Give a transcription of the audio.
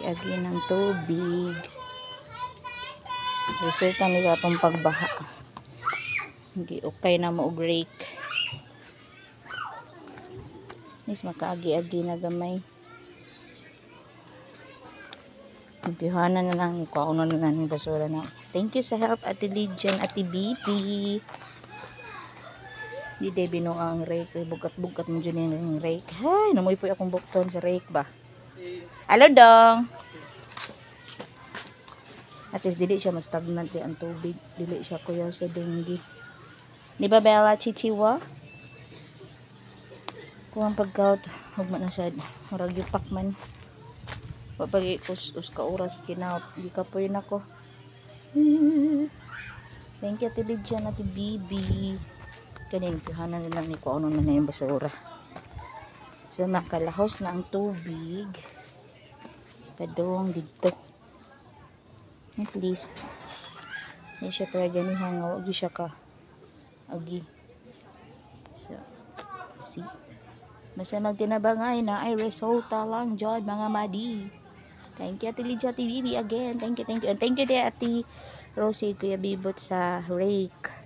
agi-agi ng tubig. Resulta nila itong pagbaha. Hindi okay na mo og rake. Nis makaagi-agi na gamay. Impihanan na lang. Ikuha na lang yung basura na. Thank you sa help, Ate Lydian, Ate Bibi. Di day binuang ang rake. Bukat-bukat mo dyan yung rake. Hay, namoy po akong bukton sa rake ba. Hello, dong. At least dili siya mas stagnant ang tubig. Dili siya kuya sa dengue. Di ba, Bella Chichiwa? Kung ang pagkaut, huwag man na siya. Marag yupak man. Pag us ka oras kinaut. Di ka po yun ako. Thank you, Ate Lydian, Ate Bibi. Kanin, pihanan nilang ni kung ano na yung basura. So, makalahos na ang tubig. Kadong dito. At least, hindi siya para ganihan nga. Huwag siya ka. Agi. So, see. Basta magtinabangay na ay resulta lang dyan, mga madi. Thank you, Ate Lydia, Ate Bibi again. Thank you, thank you. And thank you, Ate Rosie, Kuya Bibot sa rake.